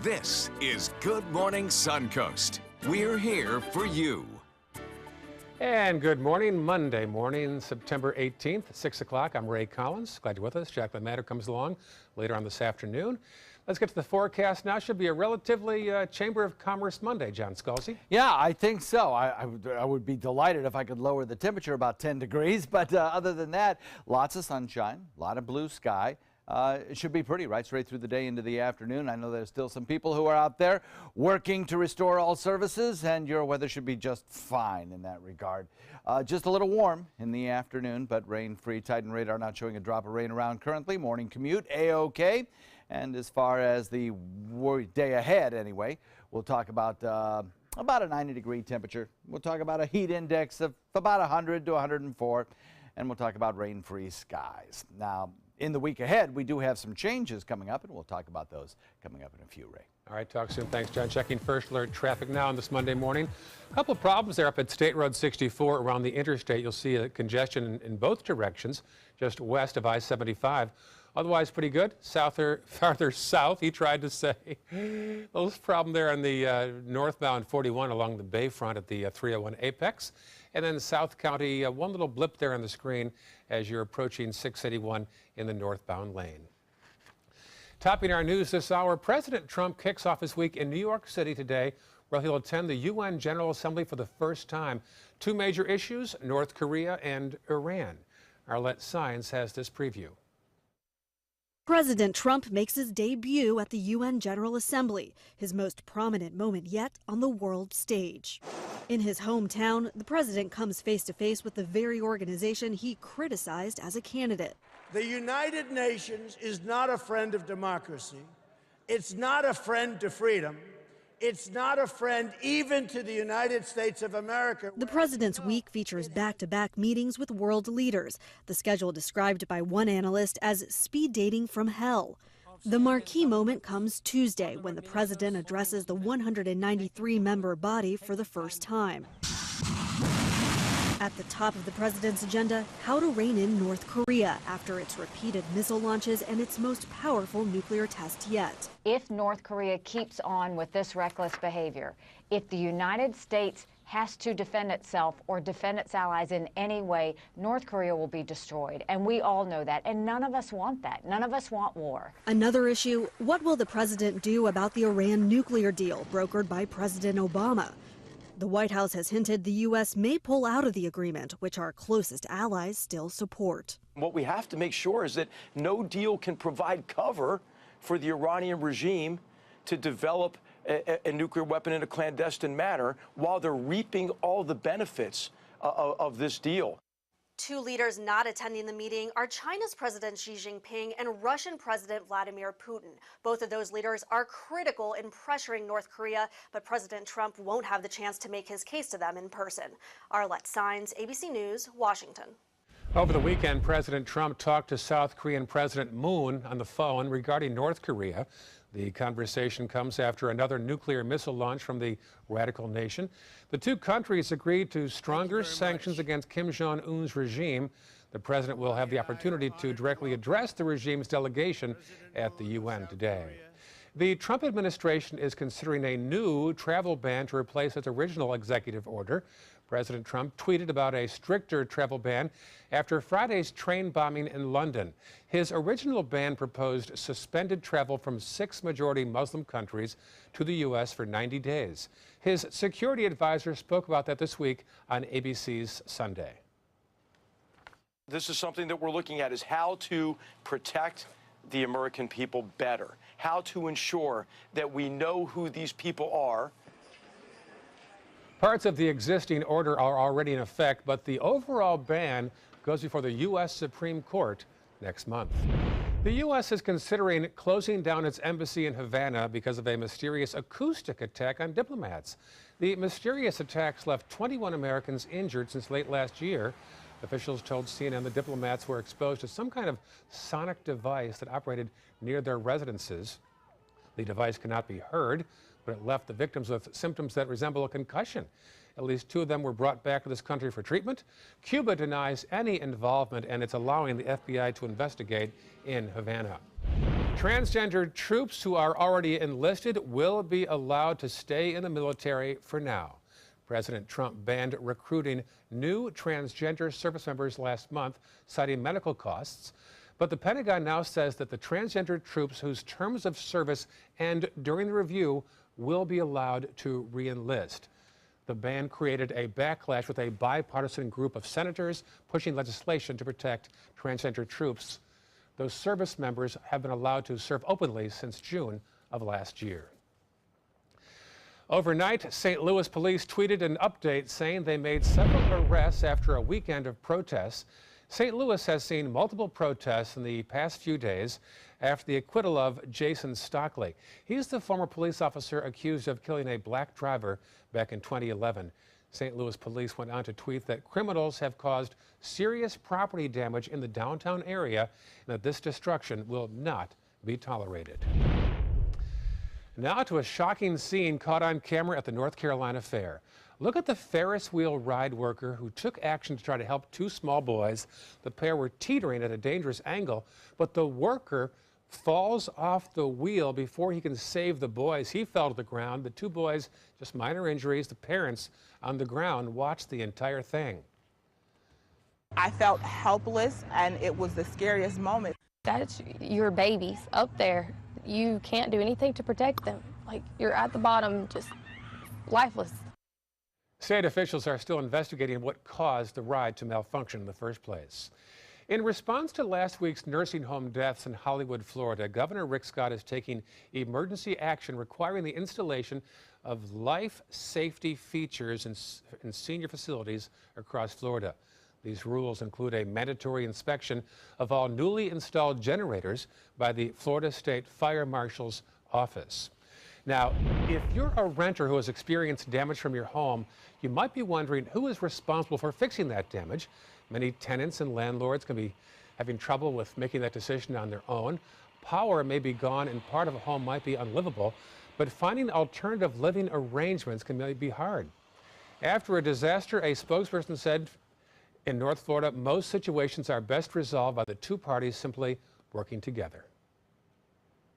This is Good Morning Suncoast. We're here for you. And good morning, Monday morning, September 18th, 6 o'clock. I'm Ray Collins. Glad you're with us. Jacqueline Matter comes along later on this afternoon. Let's get to the forecast now. Should be a relatively Chamber of Commerce Monday, John Scalzi. Yeah, I think so. I would be delighted if I could lower the temperature about 10 degrees. But other than that, lots of sunshine, a lot of blue sky. It should be pretty right straight through the day into the afternoon. I know there's still some people who are out there working to restore all services, and your weather should be just fine in that regard. Just a little warm in the afternoon, but rain-free. Titan radar not showing a drop of rain around currently. Morning commute, A-OK. And as far as the day ahead, anyway, we'll talk about a 90-degree temperature. We'll talk about a heat index of about 100 to 104, and we'll talk about rain-free skies. Now, in the week ahead, we do have some changes coming up, and we'll talk about those coming up in a few, Ray. All right, talk soon. Thanks, John. Checking first alert traffic now on this Monday morning. A couple of problems there up at State Road 64 around the interstate. You'll see a congestion in both directions, just west of I-75. Otherwise, pretty good. Farther south, he tried to say. A little problem there on the northbound 41 along the bayfront at the 301 Apex. And then South County, one little blip there on the screen as you're approaching 681 in the northbound lane. Topping our news this hour, President Trump kicks off his week in New York City today, where he'll attend the UN General Assembly for the first time. Two major issues, North Korea and Iran. Arlette Sines has this preview. President Trump makes his debut at the UN General Assembly, his most prominent moment yet on the world stage. In his hometown, the president comes face to face with the very organization he criticized as a candidate. The United Nations is not a friend of democracy. It's not a friend to freedom. It's not a friend even to the United States of America. The president's week features back-to-back meetings with world leaders, the schedule described by one analyst as speed dating from hell. The marquee moment comes Tuesday when the president addresses the 193-member body for the first time. At the top of the president's agenda, how to rein in North Korea after its repeated missile launches and its most powerful nuclear test yet. If North Korea keeps on with this reckless behavior, if the United States has to defend itself or defend its allies in any way, North Korea will be destroyed. And we all know that. And none of us want that. None of us want war. Another issue, what will the president do about the Iran nuclear deal brokered by President Obama? The White House has hinted the U.S. may pull out of the agreement, which our closest allies still support. What we have to make sure is that no deal can provide cover for the Iranian regime to develop a nuclear weapon in a clandestine manner while they're reaping all the benefits of this deal. Two leaders not attending the meeting are China's President Xi Jinping and Russian President Vladimir Putin. Both of those leaders are critical in pressuring North Korea, but President Trump won't have the chance to make his case to them in person. Arlette Sines, ABC News, Washington. Over the weekend, President Trump talked to South Korean President Moon on the phone regarding North Korea. The conversation comes after another nuclear missile launch from the radical nation. The two countries agreed to stronger sanctions against Kim Jong-un's regime. The president will have the opportunity to directly address the regime's delegation at the UN today. The Trump administration is considering a new travel ban to replace its original executive order. President Trump tweeted about a stricter travel ban after Friday's train bombing in London. His original ban proposed suspended travel from 6 majority Muslim countries to the U.S. for 90 days. His security advisor spoke about that this week on ABC's Sunday. This is something that we're looking at, is how to protect the American people better, how to ensure that we know who these people are. Parts of the existing order are already in effect, but the overall ban goes before the U.S. Supreme Court next month. The U.S. is considering closing down its embassy in Havana because of a mysterious acoustic attack on diplomats. The mysterious attacks left 21 Americans injured since late last year. Officials told CNN the diplomats were exposed to some kind of sonic device that operated near their residences. The device cannot be heard, but it left the victims with symptoms that resemble a concussion. At least 2 of them were brought back to this country for treatment. Cuba denies any involvement, and it's allowing the FBI to investigate in Havana. Transgender troops who are already enlisted will be allowed to stay in the military for now. President Trump banned recruiting new transgender service members last month, citing medical costs. But the Pentagon now says that the transgender troops whose terms of service end during the review will be allowed to re-enlist. The ban created a backlash with a bipartisan group of senators pushing legislation to protect transgender troops. Those service members have been allowed to serve openly since June of last year. Overnight, St. Louis police tweeted an update saying they made several arrests after a weekend of protests. St. Louis has seen multiple protests in the past few days after the acquittal of Jason Stockley. He's the former police officer accused of killing a black driver back in 2011. St. Louis police went on to tweet that criminals have caused serious property damage in the downtown area and that this destruction will not be tolerated. Now to a shocking scene caught on camera at the North Carolina Fair. Look at the Ferris wheel ride worker who took action to try to help two small boys. The pair were teetering at a dangerous angle, but the worker falls off the wheel before he can save the boys. He fell to the ground. The two boys, just minor injuries. The parents on the ground watched the entire thing. I felt helpless, and it was the scariest moment. That's your babies up there. You can't do anything to protect them. Like, you're at the bottom, just lifeless. State officials are still investigating what caused the ride to malfunction in the first place. In response to last week's nursing home deaths in Hollywood, Florida, Governor Rick Scott is taking emergency action requiring the installation of life safety features in senior facilities across Florida. These rules include a mandatory inspection of all newly installed generators by the Florida State Fire Marshal's office. Now, if you're a renter who has experienced damage from your home, you might be wondering who is responsible for fixing that damage. Many tenants and landlords can be having trouble with making that decision on their own. Power may be gone and part of a home might be unlivable, but finding alternative living arrangements can be hard. After a disaster, a spokesperson said in North Florida, most situations are best resolved by the two parties simply working together.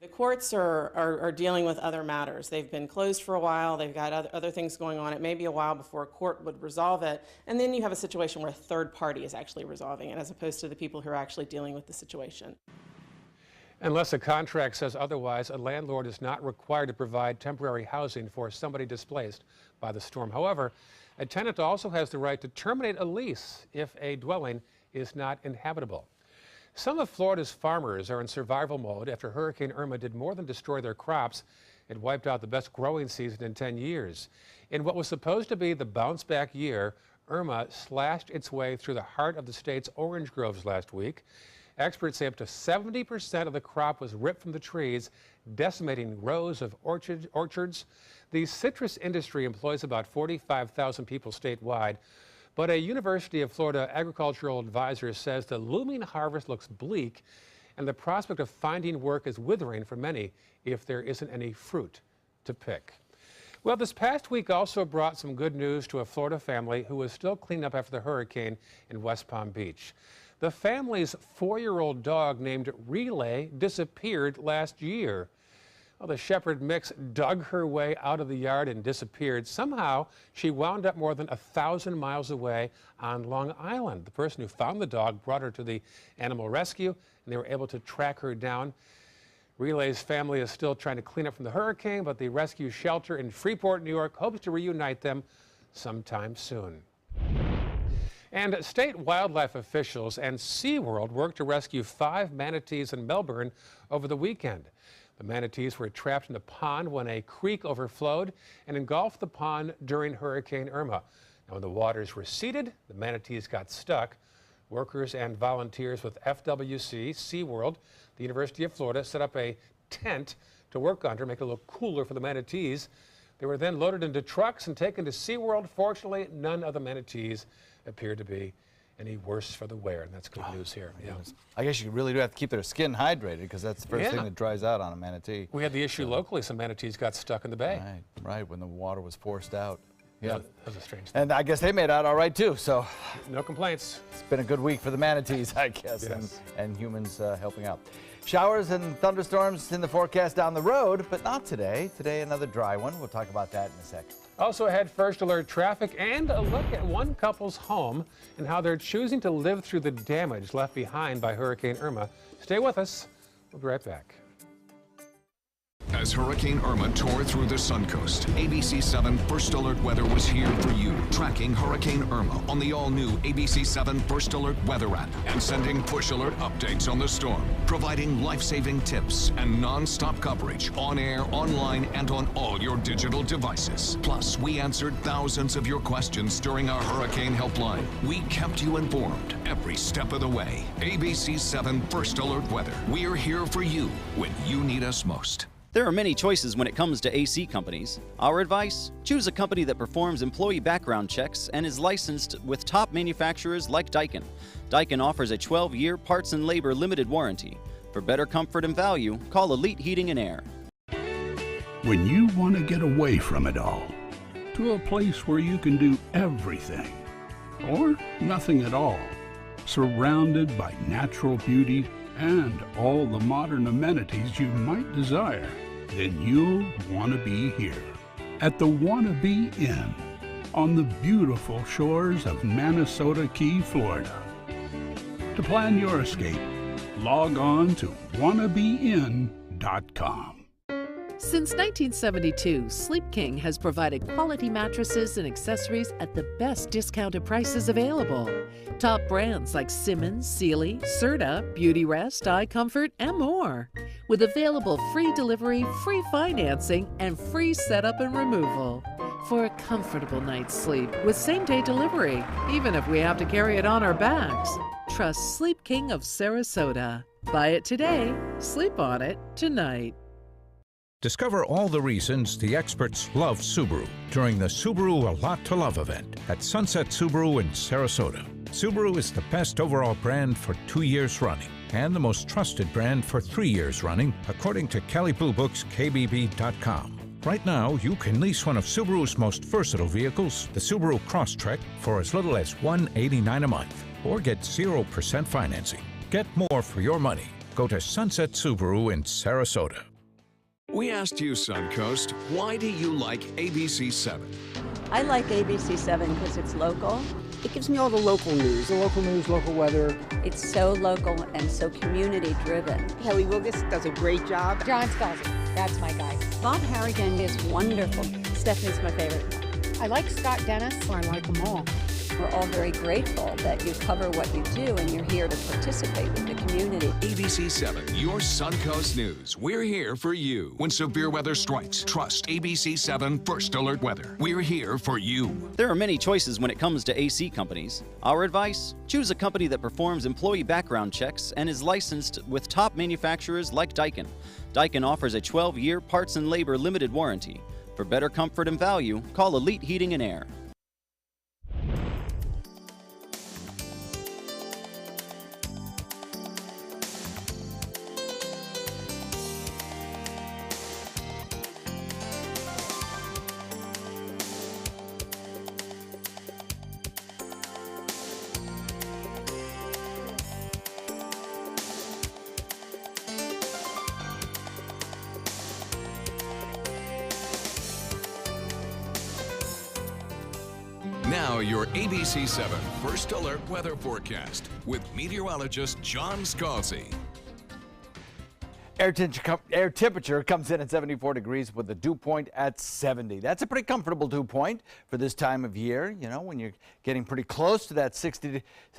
The courts are dealing with other matters. They've been closed for a while. They've got other things going on. It may be a while before a court would resolve it. And then you have a situation where a third party is actually resolving it as opposed to the people who are actually dealing with the situation. Unless a contract says otherwise, a landlord is not required to provide temporary housing for somebody displaced by the storm. However, a tenant also has the right to terminate a lease if a dwelling is not inhabitable. Some of Florida's farmers are in survival mode after Hurricane Irma did more than destroy their crops. It wiped out the best growing season in 10 years. In what was supposed to be the bounce-back year, Irma slashed its way through the heart of the state's orange groves last week. Experts say up to 70% of the crop was ripped from the trees, decimating rows of orchards. The citrus industry employs about 45,000 people statewide. But a University of Florida agricultural advisor says the looming harvest looks bleak and the prospect of finding work is withering for many if there isn't any fruit to pick. Well, this past week also brought some good news to a Florida family who was still cleaning up after the hurricane in West Palm Beach. The family's 4-year-old dog named Relay disappeared last year. Well, the shepherd mix dug her way out of the yard and disappeared. Somehow, she wound up more than 1,000 miles away on Long Island. The person who found the dog brought her to the animal rescue, and they were able to track her down. Relay's family is still trying to clean up from the hurricane, but the rescue shelter in Freeport, New York, hopes to reunite them sometime soon. And state wildlife officials and SeaWorld worked to rescue 5 manatees in Melbourne over the weekend. The manatees were trapped in a pond when a creek overflowed and engulfed the pond during Hurricane Irma. Now, when the waters receded, the manatees got stuck. Workers and volunteers with FWC, SeaWorld, the University of Florida, set up a tent to work under, make it a little cooler for the manatees. They were then loaded into trucks and taken to SeaWorld. Fortunately, none of the manatees appeared to be any worse for the wear, and that's good news here. Yeah. I guess you really do have to keep their skin hydrated because that's the first thing that dries out on a manatee. We had the issue locally. Some manatees got stuck in the bay. Right, when the water was forced out. Yeah, that was a strange thing. And I guess they made out all right too, so. No complaints. It's been a good week for the manatees, I guess, yes. and humans helping out. Showers and thunderstorms in the forecast down the road, but not today. Today, another dry one. We'll talk about that in a second. Also ahead, first alert traffic and a look at one couple's home and how they're choosing to live through the damage left behind by Hurricane Irma. Stay with us. We'll be right back. As Hurricane Irma tore through the Suncoast, ABC 7 First Alert Weather was here for you, tracking Hurricane Irma on the all-new ABC 7 First Alert Weather app and sending push alert updates on the storm, providing life-saving tips and non-stop coverage on air, online, and on all your digital devices. Plus, we answered thousands of your questions during our Hurricane Helpline. We kept you informed every step of the way. ABC 7 First Alert Weather. We're here for you when you need us most. There are many choices when it comes to AC companies. Our advice? Choose a company that performs employee background checks and is licensed with top manufacturers like Daikin. Daikin offers a 12-year parts and labor limited warranty. For better comfort and value, call Elite Heating and Air. When you want to get away from it all, to a place where you can do everything, or nothing at all, surrounded by natural beauty and all the modern amenities you might desire, then you'll want to be here at the Wanna Be Inn on the beautiful shores of Manasota Key, Florida. To plan your escape, log on to wannabeinn.com. Since 1972, Sleep King has provided quality mattresses and accessories at the best discounted prices available. Top brands like Simmons, Sealy, Serta, Beautyrest, iComfort, and more. With available free delivery, free financing, and free setup and removal. For a comfortable night's sleep with same-day delivery, even if we have to carry it on our backs. Trust Sleep King of Sarasota. Buy it today, sleep on it tonight. Discover all the reasons the experts love Subaru during the Subaru A Lot to Love event at Sunset Subaru in Sarasota. Subaru is the best overall brand for 2 years running and the most trusted brand for 3 years running, according to Kelley Blue Book's KBB.com. Right now, you can lease one of Subaru's most versatile vehicles, the Subaru Crosstrek, for as little as $189 a month, or get 0% financing. Get more for your money. Go to Sunset Subaru in Sarasota. We asked you, Suncoast, why do you like ABC 7? I like ABC 7 because it's local. It gives me all the local news. The local news, local weather. It's so local and so community-driven. Kelly Wilgus does a great job. John Scalzi, that's my guy. Bob Harrigan is wonderful. Stephanie's my favorite. I like Scott Dennis. I like them all. We're all very grateful that you cover what you do and you're here to participate with the community. ABC 7, your Suncoast News. We're here for you. When severe weather strikes, trust ABC 7 First Alert Weather. We're here for you. There are many choices when it comes to AC companies. Our advice? Choose a company that performs employee background checks and is licensed with top manufacturers like Daikin. Daikin offers a 12-year parts and labor limited warranty. For better comfort and value, call Elite Heating and Air. Now, your ABC 7 First Alert Weather Forecast with meteorologist John Scalzi. Air temperature comes in at 74 degrees with the dew point at 70. That's a pretty comfortable dew point for this time of year. You know, when you're getting pretty close to that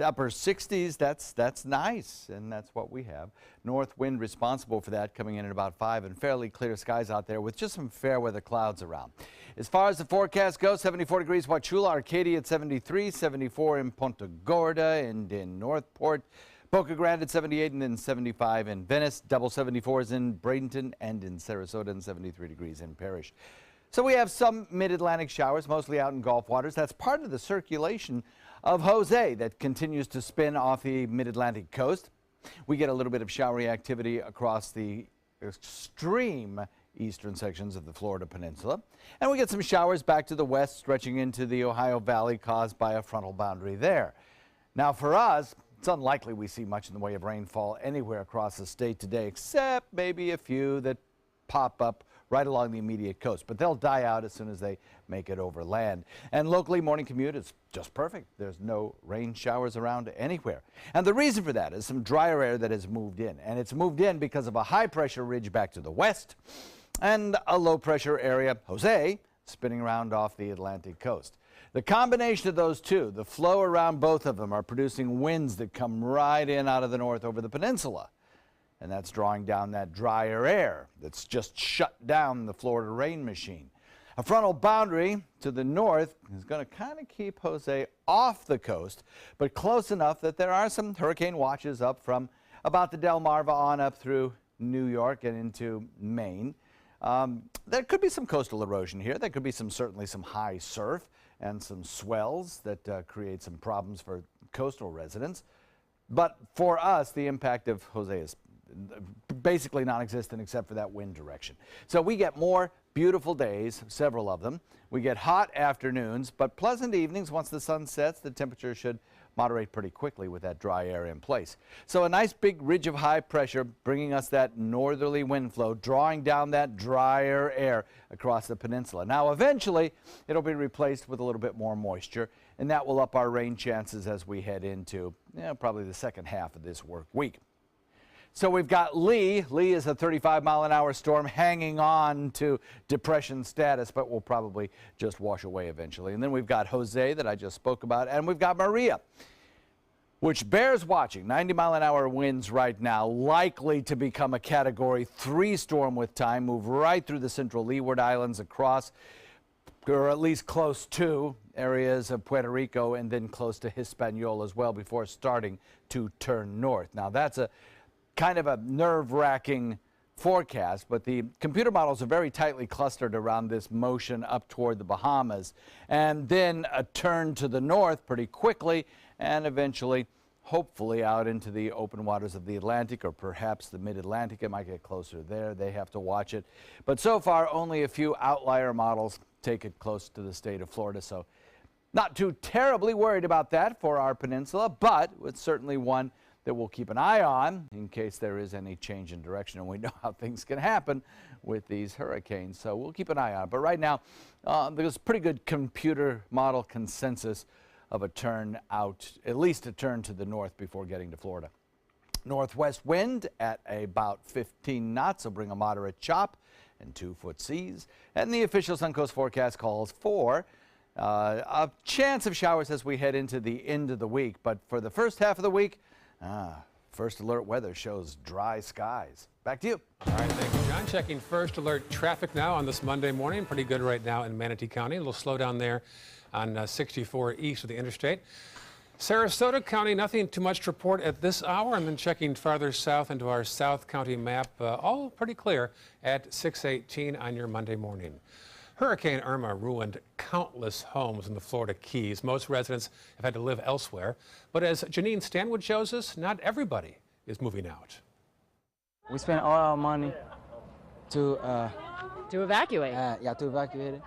upper 60s, that's nice, and that's what we have. North wind responsible for that, coming in at about 5, and fairly clear skies out there with just some fair weather clouds around. As far as the forecast goes, 74 degrees Wauchula, Arcadia at 73, 74 in Punta Gorda and in Northport. Boca Grande at 78 and then 75 in Venice. Double 74s in Bradenton and in Sarasota, and 73 degrees in Parrish. So we have some mid-Atlantic showers, mostly out in Gulf waters. That's part of the circulation of Jose that continues to spin off the mid-Atlantic coast. We get a little bit of showery activity across the extreme eastern sections of the Florida Peninsula. And we get some showers back to the west, stretching into the Ohio Valley, caused by a frontal boundary there. Now for us, It's unlikely we see much in the way of rainfall anywhere across the state today, except maybe a few that pop up right along the immediate coast, but they'll die out as soon as they make it over land. And locally, morning commute is just perfect. There's no rain showers around anywhere. And the reason for that is some drier air that has moved in, and it's moved in because of a high pressure ridge back to the west and a low pressure area, Jose, spinning around off the Atlantic coast. The combination of those two, the flow around both of them, are producing winds that come right in out of the north over the peninsula. And that's drawing down that drier air that's just shut down the Florida rain machine. A frontal boundary to the north is going to kind of keep Jose off the coast, but close enough that there are some hurricane watches up from about the Delmarva on up through New York and into Maine. There could be some coastal erosion here. There could be certainly some high surf and some swells that create some problems for coastal residents. But for us, the impact of Jose is basically non-existent except for that wind direction. So we get more beautiful days, several of them. We get hot afternoons, but pleasant evenings. Once the sun sets, the temperature should moderate pretty quickly with that dry air in place. So a nice big ridge of high pressure bringing us that northerly wind flow, drawing down that drier air across the peninsula. Now eventually it'll be replaced with a little bit more moisture, and that will up our rain chances as we head into probably the second half of this work week. So we've got Lee. Lee is a 35-mile-an-hour storm hanging on to depression status, but will probably just wash away eventually. And then we've got Jose that I just spoke about, and we've got Maria, which bears watching. 90-mile-an-hour winds right now, likely to become a Category 3 storm with time, move right through the central Leeward Islands across, or at least close to, areas of Puerto Rico and then close to Hispaniola as well before starting to turn north. Now that's a kind of a nerve-wracking forecast, but the computer models are very tightly clustered around this motion up toward the Bahamas, and then a turn to the north pretty quickly, and eventually, hopefully, out into the open waters of the Atlantic, or perhaps the mid-Atlantic. It might get closer there. They have to watch it. But so far, only a few outlier models take it close to the state of Florida, so not too terribly worried about that for our peninsula, but it's certainly one that we'll keep an eye on in case there is any change in direction, and we know how things can happen with these hurricanes, so we'll keep an eye on it. But right now, there's pretty good computer model consensus of a turn out, at least a turn to the north before getting to Florida. Northwest wind at about 15 knots will bring a moderate chop and 2-foot seas, and the official Suncoast forecast calls for a chance of showers as we head into the end of the week. But for the first half of the week, First Alert weather shows dry skies. Back to you. All right, thank you, John. Checking First Alert traffic now on this Monday morning. Pretty good right now in Manatee County. A little slowdown there on 64 east of the interstate. Sarasota County, nothing too much to report at this hour. And then checking farther south into our South County map, all pretty clear at 6:18 on your Monday morning. Hurricane Irma ruined countless homes in the Florida Keys. Most residents have had to live elsewhere. But as Janine Stanwood shows us, not everybody is moving out. We spent all our money to evacuate. To evacuate it,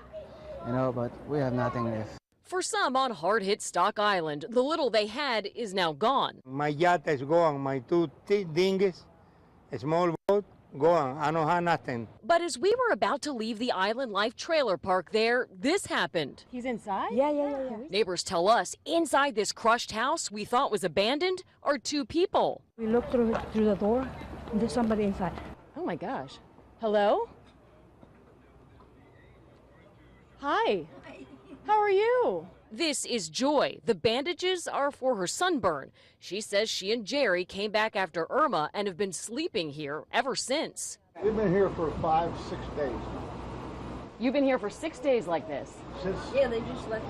but we have nothing left. For some on hard-hit Stock Island, the little they had is now gone. My yacht is gone, my two dinghies, a small boat, gone. I don't have nothing. But as we were about to leave the Island Life trailer park there, this happened. He's inside? Yeah. Neighbors tell us inside this crushed house we thought was abandoned are two people. We looked through the door, and there's somebody inside. Oh my gosh. Hello? Hi. How are you? This is Joy. The bandages are for her sunburn. She says she and Jerry came back after Irma and have been sleeping here ever since. We've been here for 5-6 days. You've been here for 6 days like this? Yeah, they just left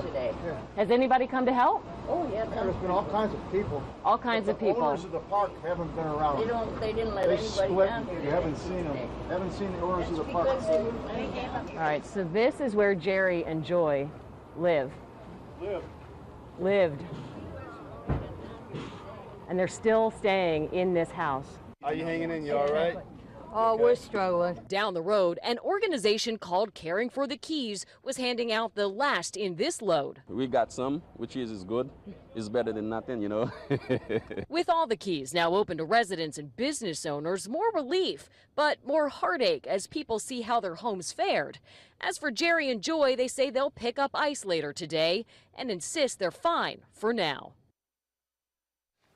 today. Yeah. Has anybody come to help? Oh, yeah. There's been all kinds of people. All kinds of people. The owners of the park haven't been around. They didn't let anybody split. down here. You haven't seen them. Haven't seen the owners of the park. All right, so this is where Jerry and Joy lived. And they're still staying in this house. Are you hanging in? You all right? Oh, we're struggling. Down the road, an organization called Caring for the Keys was handing out the last in this load. We got some, which is good. It's better than nothing, you know. With all the keys now open to residents and business owners, more relief, but more heartache as people see how their homes fared. As for Jerry and Joy, they say they'll pick up ice later today and insist they're fine for now.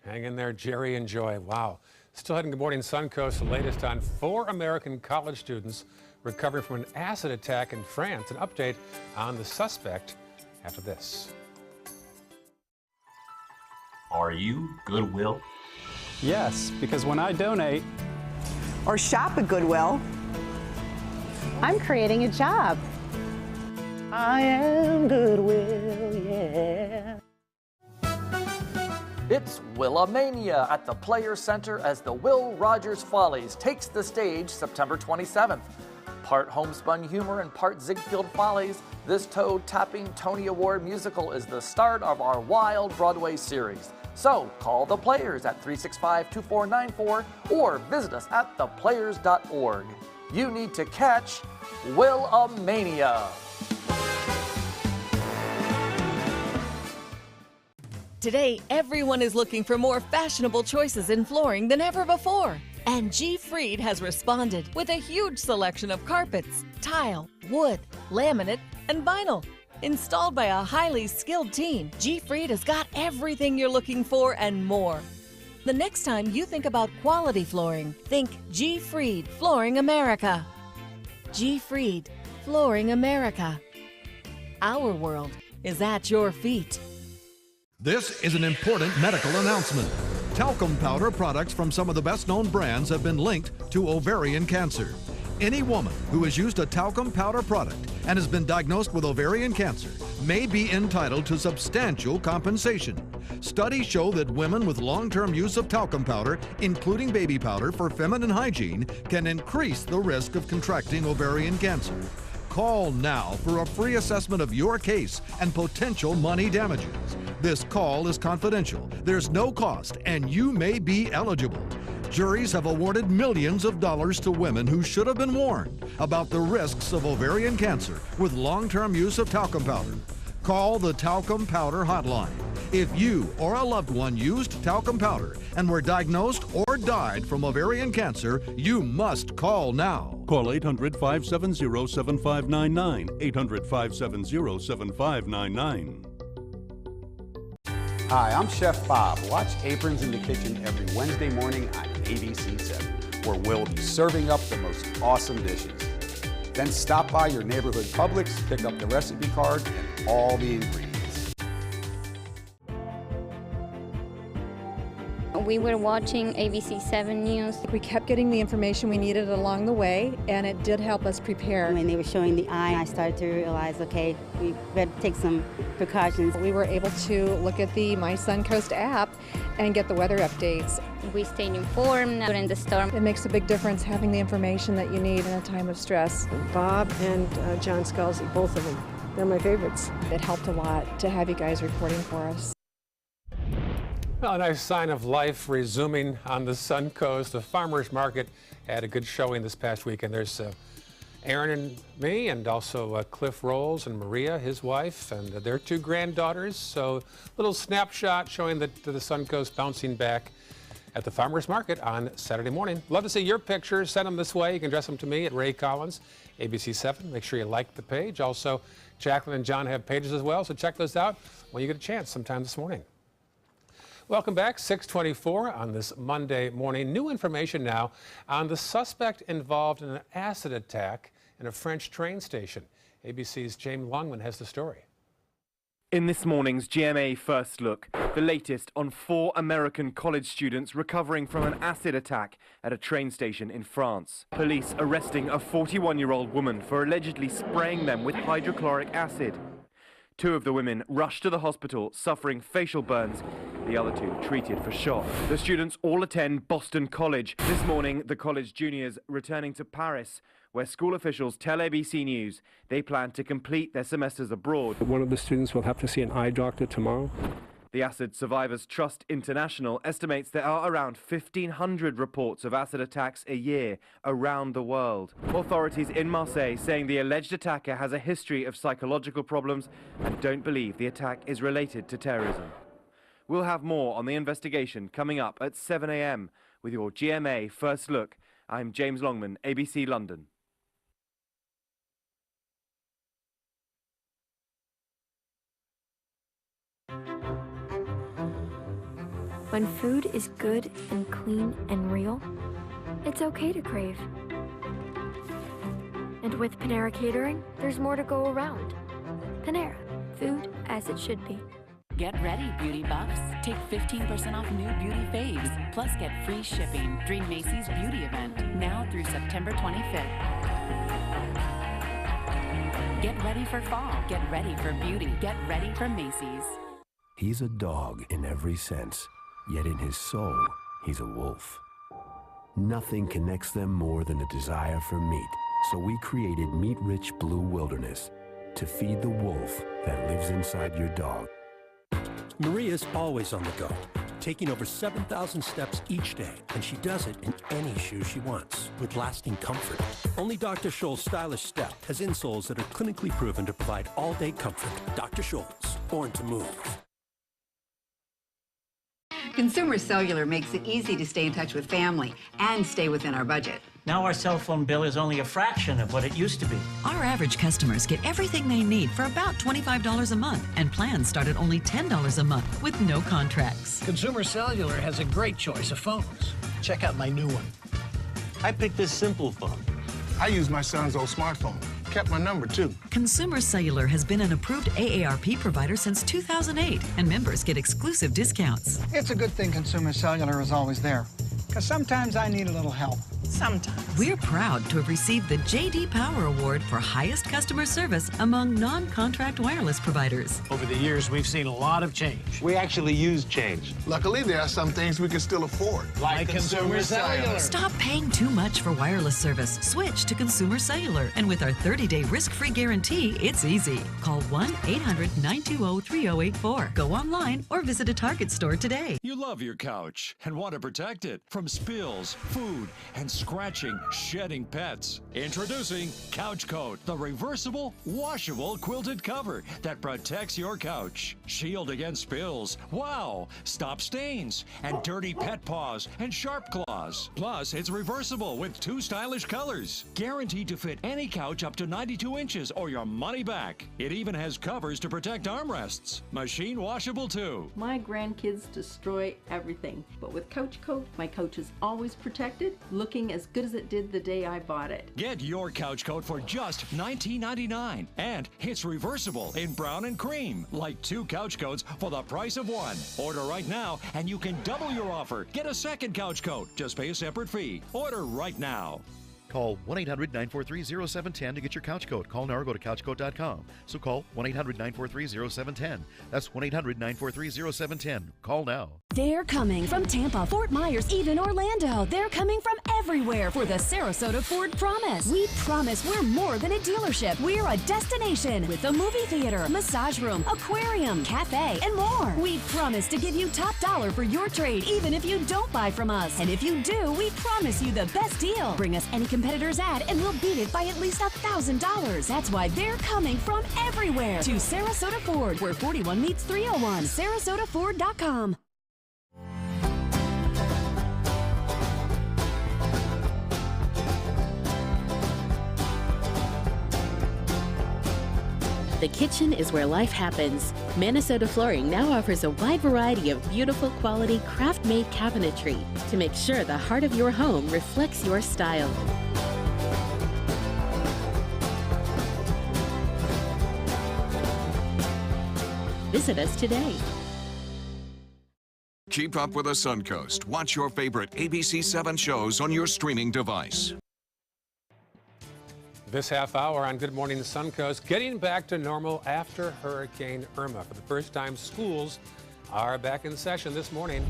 Hang in there, Jerry and Joy. Wow. Still heading Good Morning Suncoast, the latest on 4 American college students recovering from an acid attack in France. An update on the suspect after this. Are you Goodwill? Yes, because when I donate or shop at Goodwill, I'm creating a job. I am Goodwill, yeah. It's Willamania at the Players Center as the Will Rogers Follies takes the stage September 27th. Part homespun humor and part Ziegfeld Follies, this toe-tapping Tony Award musical is the start of our wild Broadway series. So call the Players at 365-2494 or visit us at theplayers.org. You need to catch Willamania. Today, everyone is looking for more fashionable choices in flooring than ever before. And G. Fried has responded with a huge selection of carpets, tile, wood, laminate, and vinyl. Installed by a highly skilled team, G. Fried has got everything you're looking for and more. The next time you think about quality flooring, think G. Fried Flooring America. G. Fried Flooring America. Our world is at your feet. This is an important medical announcement. Talcum powder products from some of the best-known brands have been linked to ovarian cancer. Any woman who has used a talcum powder product and has been diagnosed with ovarian cancer may be entitled to substantial compensation. Studies show that women with long-term use of talcum powder, including baby powder for feminine hygiene, can increase the risk of contracting ovarian cancer. Call now for a free assessment of your case and potential money damages. This call is confidential, there's no cost, and you may be eligible. Juries have awarded millions of dollars to women who should have been warned about the risks of ovarian cancer with long-term use of talcum powder. Call the Talcum Powder Hotline. If you or a loved one used talcum powder and were diagnosed or died from ovarian cancer, you must call now. Call 800-570-7599, 800-570-7599. Hi, I'm Chef Bob. Watch Aprons in the Kitchen every Wednesday morning on ABC 7, where we'll be serving up the most awesome dishes. Then stop by your neighborhood Publix, pick up the recipe card and all the ingredients. We were watching ABC 7 News. We kept getting the information we needed along the way, and it did help us prepare. When they were showing the eye, I started to realize, okay, we better take some precautions. We were able to look at the My Suncoast app and get the weather updates. We stayed informed during the storm. It makes a big difference having the information that you need in a time of stress. Bob and John Scalzi, both of them, they're my favorites. It helped a lot to have you guys reporting for us. Well, a nice sign of life resuming on the Suncoast. The farmers market had a good showing this past weekend. There's Aaron and me, and also Cliff Rolls and Maria, his wife, and their 2 granddaughters. So a little snapshot showing the Suncoast bouncing back at the farmers market on Saturday morning. Love to see your pictures. Send them this way. You can address them to me at Ray Collins, ABC 7. Make sure you like the page. Also, Jacqueline and John have pages as well, so check those out when you get a chance sometime this morning. Welcome back, 6:24 on this Monday morning. New information now on the suspect involved in an acid attack in a French train station. ABC's James Longman has the story. In this morning's GMA First Look, the latest on 4 American college students recovering from an acid attack at a train station in France. Police arresting a 41-year-old woman for allegedly spraying them with hydrochloric acid. 2 of the women rushed to the hospital suffering facial burns. The other 2 treated for shock. The students all attend Boston College. This morning, the college juniors returning to Paris, where school officials tell ABC News they plan to complete their semesters abroad. One of the students will have to see an eye doctor tomorrow. The Acid Survivors Trust International estimates there are around 1,500 reports of acid attacks a year around the world. Authorities in Marseille saying the alleged attacker has a history of psychological problems and don't believe the attack is related to terrorism. We'll have more on the investigation coming up at 7 a.m. with your GMA First Look. I'm James Longman, ABC London. When food is good and clean and real, it's okay to crave. And with Panera Catering, there's more to go around. Panera, food as it should be. Get ready, beauty buffs. Take 15% off new beauty faves. Plus get free shipping during Macy's beauty event, now through September 25th. Get ready for fall. Get ready for beauty. Get ready for Macy's. He's a dog in every sense. Yet in his soul, he's a wolf. Nothing connects them more than a desire for meat, so we created meat-rich Blue Wilderness to feed the wolf that lives inside your dog. Maria's always on the go, taking over 7,000 steps each day, and she does it in any shoes she wants, with lasting comfort. Only Dr. Scholl's stylish step has insoles that are clinically proven to provide all-day comfort. Dr. Scholl's, born to move. Consumer Cellular makes it easy to stay in touch with family and stay within our budget. Now our cell phone bill is only a fraction of what it used to be. Our average customers get everything they need for about $25 a month, and plans start at only $10 a month with no contracts. Consumer Cellular has a great choice of phones. Check out my new one. I picked this simple phone. I use my son's old smartphone. Kept my number, too. Consumer Cellular has been an approved AARP provider since 2008, and members get exclusive discounts. It's a good thing Consumer Cellular is always there, because sometimes I need a little help. Sometimes. We're proud to have received the J.D. Power Award for highest customer service among non-contract wireless providers. Over the years, we've seen a lot of change. We actually use change. Luckily, there are some things we can still afford. Like Consumer Cellular. Stop paying too much for wireless service. Switch to Consumer Cellular. And with our 30-day risk-free guarantee, it's easy. Call 1-800-920-3084. Go online or visit a Target store today. You love your couch and want to protect it from spills, food, and scratching, shedding pets. Introducing Couch Coat, the reversible, washable quilted cover that protects your couch. Shield against spills. Wow! Stop stains and dirty pet paws and sharp claws. Plus, it's reversible with 2 stylish colors. Guaranteed to fit any couch up to 92 inches or your money back. It even has covers to protect armrests. Machine washable too. My grandkids destroy everything, but with Couch Coat, my couch is always protected, looking as good as it did the day I bought it. Get your couch coat for just $19.99. And it's reversible in brown and cream, like 2 couch coats for the price of 1. Order right now and you can double your offer. Get a second couch coat. Just pay a separate fee. Order right now. Call 1-800-943-0710 to get your couch coat. Call now or go to couchcoat.com. So call 1-800-943-0710. That's 1-800-943-0710. Call now. They're coming from Tampa, Fort Myers, even Orlando. They're coming from everywhere for the Sarasota Ford Promise. We promise we're more than a dealership. We're a destination with a movie theater, massage room, aquarium, cafe, and more. We promise to give you top dollar for your trade, even if you don't buy from us. And if you do, we promise you the best deal. Bring us any competitor's ad and we'll beat it by at least $1,000. That's why they're coming from everywhere to Sarasota Ford, where 41 meets 301. SarasotaFord.com. The kitchen is where life happens. Minnesota Flooring now offers a wide variety of beautiful quality craft-made cabinetry to make sure the heart of your home reflects your style. Visit us today. Keep up with the Suncoast. Watch your favorite ABC7 shows on your streaming device. This half hour on Good Morning Suncoast, getting back to normal after Hurricane Irma. For the first time, schools are back in session this morning.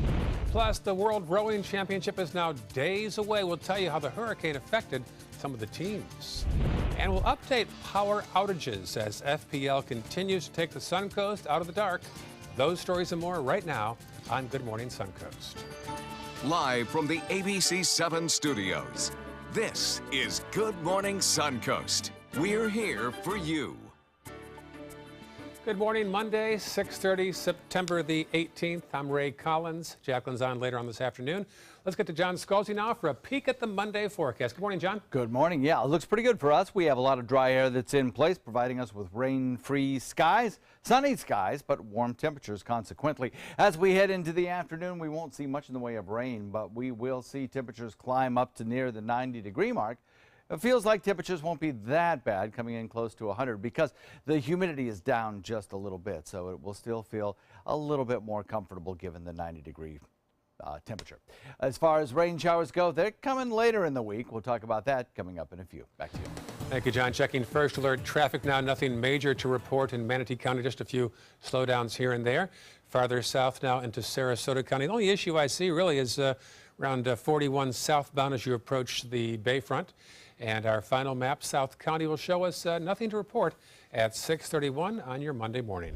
Plus, the World Rowing Championship is now days away. We'll tell you how the hurricane affected some of the teams. And we'll update power outages as FPL continues to take the Suncoast out of the dark. Those stories and more right now on Good Morning Suncoast. Live from the ABC 7 studios, this is Good Morning Suncoast. We're here for you. Good morning, Monday, 6:30, September the 18th. I'm Ray Collins. Jacqueline's on later on this afternoon. Let's get to John Scalzi now for a peek at the Monday forecast. Good morning, John. Good morning. Yeah, it looks pretty good for us. We have a lot of dry air that's in place, providing us with rain-free skies, sunny skies, but warm temperatures consequently. As we head into the afternoon, we won't see much in the way of rain, but we will see temperatures climb up to near the 90-degree mark. It feels like temperatures won't be that bad, coming in close to 100 because the humidity is down just a little bit, so it will still feel a little bit more comfortable given the 90-degree temperature. As far as rain showers go, they're coming later in the week. We'll talk about that coming up in a few. Back to you. Thank you, John. Checking first alert traffic now. Nothing major to report in Manatee County, just a few slowdowns here and there. Farther south now into Sarasota County. The only issue I see really is around 41 southbound as you approach the Bayfront. And our final map, South County, will show us nothing to report at 6:31 on your Monday morning.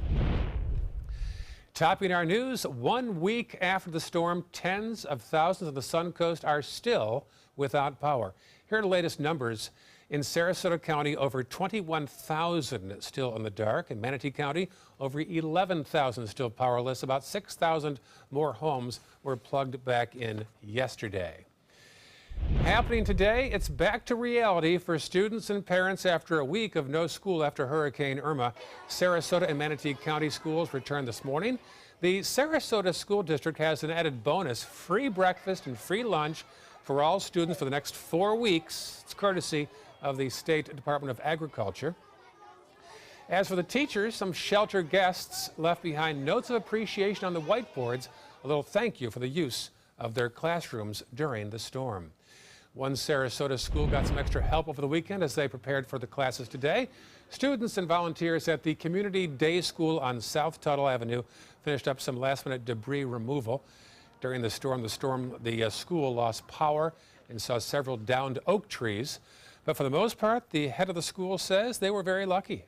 Topping our news, 1 week after the storm, tens of thousands of the Suncoast are still without power. Here are the latest numbers. In Sarasota County, over 21,000 still in the dark. In Manatee County, over 11,000 still powerless. About 6,000 more homes were plugged back in yesterday. Happening today, it's back to reality for students and parents after a week of no school after Hurricane Irma. Sarasota and Manatee County schools returned this morning. The Sarasota School District has an added bonus, free breakfast and free lunch for all students for the next 4 weeks. It's courtesy of the State Department of Agriculture. As for the teachers, some shelter guests left behind notes of appreciation on the whiteboards, a little thank you for the use of their classrooms during the storm. One Sarasota school got some extra help over the weekend as they prepared for the classes today. Students and volunteers at the Community Day School on South Tuttle Avenue finished up some last-minute debris removal. During the storm, the school lost power and saw several downed oak trees. But for the most part, the head of the school says they were very lucky.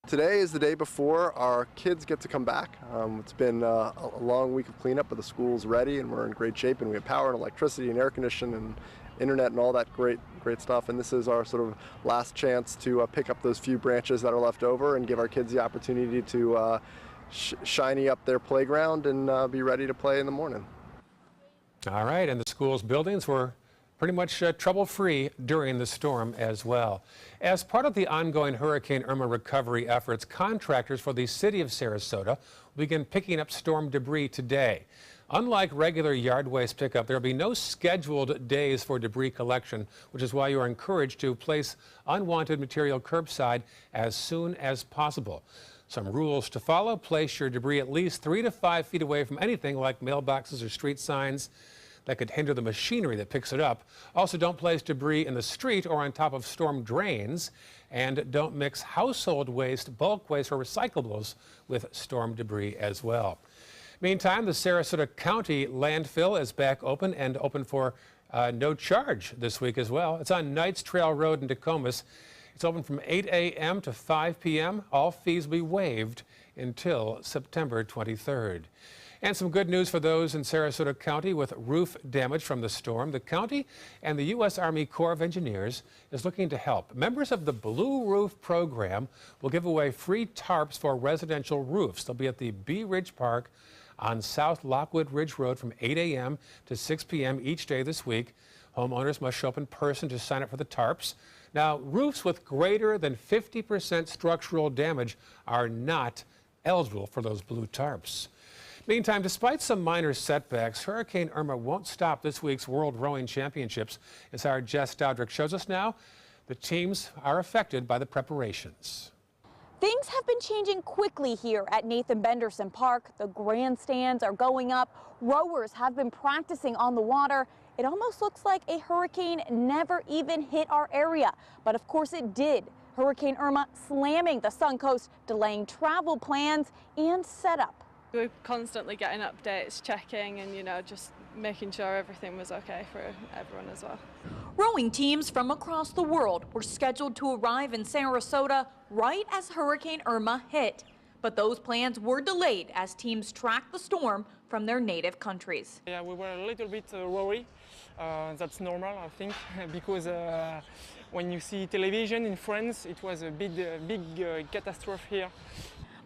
Today is the day before our kids get to come back. It's been a long week of cleanup, but the school's ready and we're in great shape, and we have power and electricity and air conditioning and internet and all that great stuff. And this is our sort of last chance to pick up those few branches that are left over and give our kids the opportunity to shiny up their playground and be ready to play in the morning. All right, and the school's buildings were pretty much trouble-free during the storm as well. As part of the ongoing Hurricane Irma recovery efforts, contractors for the city of Sarasota will begin picking up storm debris today. Unlike regular yard waste pickup, there will be no scheduled days for debris collection, which is why you are encouraged to place unwanted material curbside as soon as possible. Some rules to follow: place your debris at least 3 to 5 feet away from anything like mailboxes or street signs that could hinder the machinery that picks it up. Also, don't place debris in the street or on top of storm drains, and don't mix household waste, bulk waste, or recyclables with storm debris as well. Meantime, the Sarasota County landfill is back open and open for no charge this week as well. It's on Knights Trail Road in Tacomas. It's open from 8 a.m. to 5 p.m. All fees will be waived until September 23rd. And some good news for those in Sarasota County with roof damage from the storm. The county and the U.S. Army Corps of Engineers is looking to help. Members of the Blue Roof program will give away free tarps for residential roofs. They'll be at the Bee Ridge Park on South Lockwood Ridge Road from 8 a.m. to 6 p.m. each day this week. Homeowners must show up in person to sign up for the tarps. Now, roofs with greater than 50% structural damage are not eligible for those blue tarps. Meantime, despite some minor setbacks, Hurricane Irma won't stop this week's World Rowing Championships. As our Jess Dowdrick shows us now, the teams are affected by the preparations. Things have been changing quickly here at Nathan Benderson Park. The grandstands are going up. Rowers have been practicing on the water. It almost looks like a hurricane never even hit our area. But of course it did. Hurricane Irma slamming the Suncoast, delaying travel plans and setup. We're constantly getting updates, checking, and just making sure everything was okay for everyone as well. Rowing teams from across the world were scheduled to arrive in Sarasota right as Hurricane Irma hit. But those plans were delayed as teams tracked the storm from their native countries. Yeah, we were a little bit worried. That's normal, I think, because when you see television in France, it was a big catastrophe here.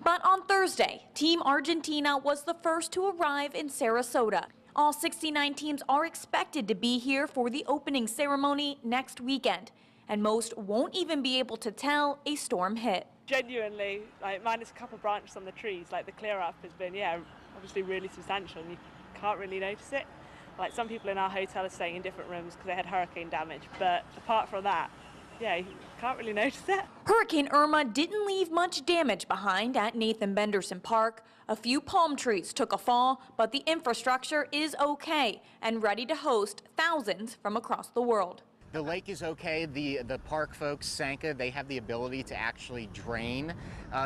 But on Thursday, Team Argentina was the first to arrive in Sarasota. All 69 teams are expected to be here for the opening ceremony next weekend, and most won't even be able to tell a storm hit. Genuinely, like, minus a couple of branches on the trees, like the clear up has been, yeah, obviously really substantial, and you can't really notice it. Like, some people in our hotel are staying in different rooms because they had hurricane damage, but apart from that, yeah, you can't really notice it. Hurricane Irma didn't leave much damage behind at Nathan Benderson Park. A few palm trees took a fall, but the infrastructure is okay and ready to host thousands from across the world. The lake is okay. The park folks, Sanka, they have the ability to actually drain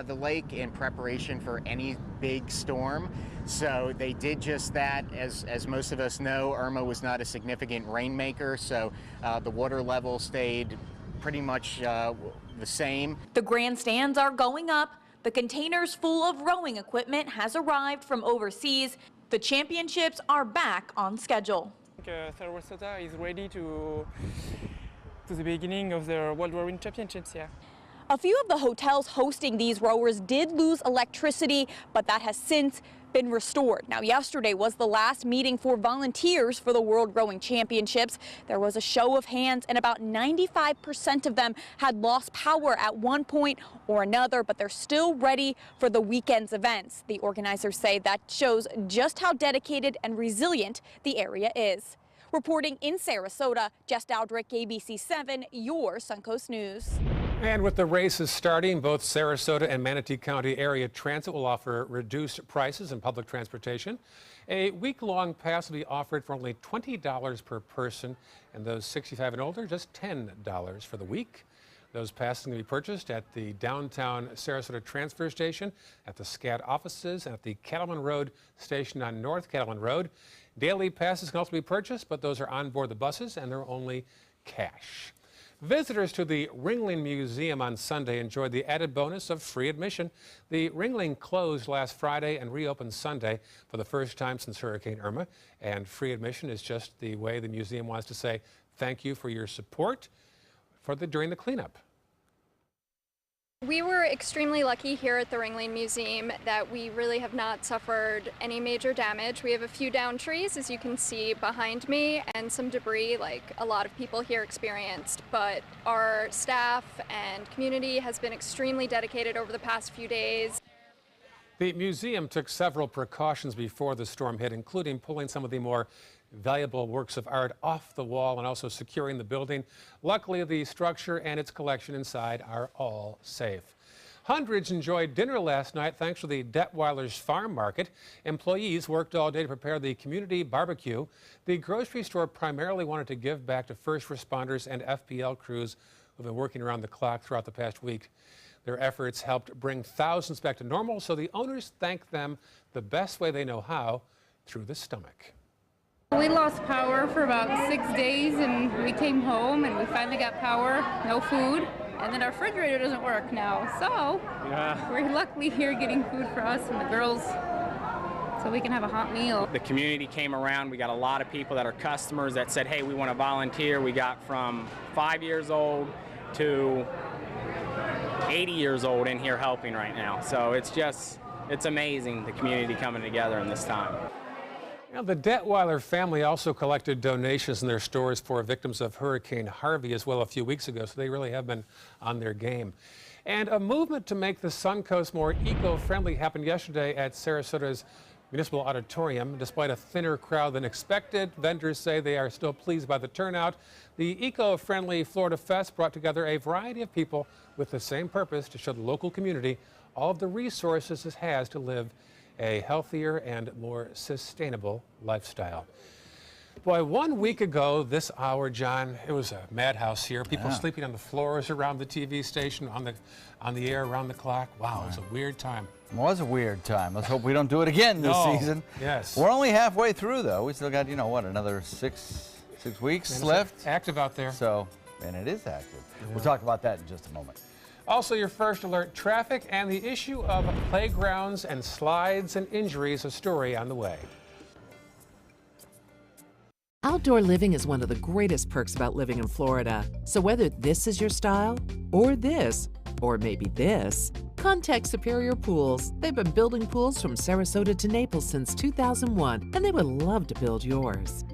the lake in preparation for any big storm. So they did just that. As most of us know, Irma was not a significant rainmaker, so the water level stayed pretty much the same. The grandstands are going up. The containers full of rowing equipment has arrived from overseas. The championships are back on schedule. Sarasota is ready to the beginning of the World Rowing Championships, yeah. A few of the hotels hosting these rowers did lose electricity, but that has since been restored. Now, yesterday was the last meeting for volunteers for the World Rowing Championships. There was a show of hands, and about 95% of them had lost power at one point or another, but they're still ready for the weekend's events. The organizers say that shows just how dedicated and resilient the area is. Reporting in Sarasota, Jess Dowdrick, ABC 7, your Suncoast News. And with the races starting, both Sarasota and Manatee County area transit will offer reduced prices in public transportation. A week-long pass will be offered for only $20 per person, and those 65 and older, just $10 for the week. Those passes can be purchased at the downtown Sarasota transfer station, at the SCAT offices, and at the Cattleman Road station on North Cattleman Road. Daily passes can also be purchased, but those are on board the buses, and they're only cash. Visitors to the Ringling Museum on Sunday enjoyed the added bonus of free admission. The Ringling closed last Friday and reopened Sunday for the first time since Hurricane Irma. And free admission is just the way the museum wants to say thank you for your support during the cleanup. We were extremely lucky here at the Ringling Museum that we really have not suffered any major damage. We have a few downed trees, as you can see behind me, and some debris like a lot of people here experienced. But our staff and community has been extremely dedicated over the past few days. The museum took several precautions before the storm hit, including pulling some of the more valuable works of art off the wall and also securing the building. Luckily, the structure and its collection inside are all safe. Hundreds enjoyed dinner last night thanks to the Detweiler's Farm Market. Employees worked all day to prepare the community barbecue. The grocery store primarily wanted to give back to first responders and FPL crews who've been working around the clock throughout the past week. Their efforts helped bring thousands back to normal, so the owners thank them the best way they know how, through the stomach. We lost power for about 6 days, and we came home and we finally got power, no food, and then our refrigerator doesn't work now. So we're luckily here getting food for us and the girls so we can have a hot meal. The community came around. We got a lot of people that are customers that said, hey, we want to volunteer. We got from 5 years old to 80 years old in here helping right now. So it's amazing, the community coming together in this time. Now, the Detweiler family also collected donations in their stores for victims of Hurricane Harvey as well a few weeks ago, so they really have been on their game. And a movement to make the Suncoast more eco-friendly happened yesterday at Sarasota's Municipal Auditorium. Despite a thinner crowd than expected, vendors say they are still pleased by the turnout. The eco-friendly Florida Fest brought together a variety of people with the same purpose: to show the local community all of the resources it has to live a healthier and more sustainable lifestyle. Boy, 1 week ago this hour, John, it was a madhouse here. People sleeping on the floors around the TV station, on the air around the clock. Wow, it was a weird time. It was a weird time. Let's hope we don't do it again this season. Yes. We're only halfway through, though. We still got, you know what, another six weeks left. Active out there. So, and it is active. Yeah. We'll talk about that in just a moment. Also, your first alert: traffic and the issue of playgrounds and slides and injuries. A story on the way. Outdoor living is one of the greatest perks about living in Florida. So whether this is your style, or this, or maybe this, contact Superior Pools. They've been building pools from Sarasota to Naples since 2001, and they would love to build yours.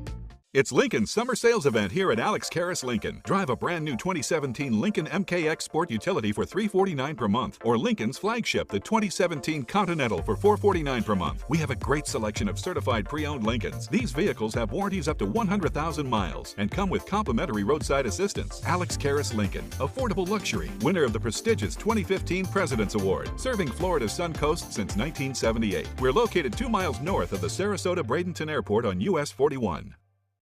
It's Lincoln's summer sales event here at Alex Karras Lincoln. Drive a brand new 2017 Lincoln MKX Sport Utility for $349 per month, or Lincoln's flagship, the 2017 Continental, for $449 per month. We have a great selection of certified pre-owned Lincolns. These vehicles have warranties up to 100,000 miles and come with complimentary roadside assistance. Alex Karras Lincoln, affordable luxury, winner of the prestigious 2015 President's Award, serving Florida's Suncoast since 1978. We're located 2 miles north of the Sarasota-Bradenton Airport on US 41.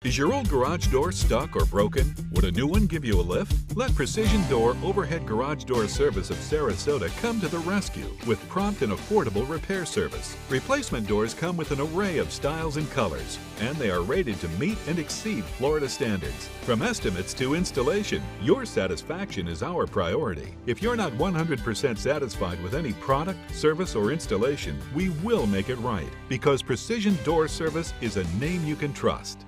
Is your old garage door stuck or broken? Would a new one give you a lift? Let Precision Door Overhead Garage Door Service of Sarasota come to the rescue with prompt and affordable repair service. Replacement doors come with an array of styles and colors, and they are rated to meet and exceed Florida standards. From estimates to installation, your satisfaction is our priority. If you're not 100% satisfied with any product, service, or installation, we will make it right, because Precision Door Service is a name you can trust.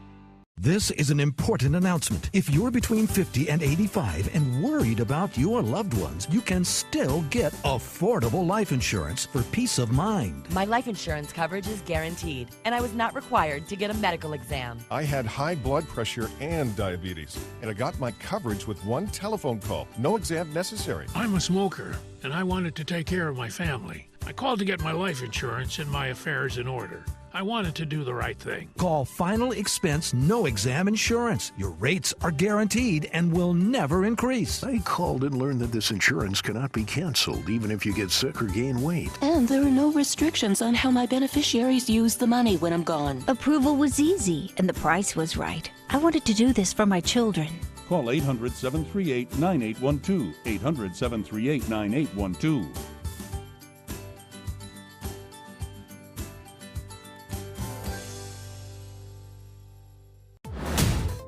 This is an important announcement. If you're between 50 and 85 and worried about your loved ones, you can still get affordable life insurance for peace of mind. My life insurance coverage is guaranteed, and I was not required to get a medical exam. I had high blood pressure and diabetes, and I got my coverage with one telephone call. No exam necessary. I'm a smoker, and I wanted to take care of my family. I called to get my life insurance and my affairs in order. I wanted to do the right thing. Call Final Expense No Exam Insurance. Your rates are guaranteed and will never increase. I called and learned that this insurance cannot be canceled even if you get sick or gain weight. And there are no restrictions on how my beneficiaries use the money when I'm gone. Approval was easy and the price was right. I wanted to do this for my children. Call 800-738-9812. 800-738-9812.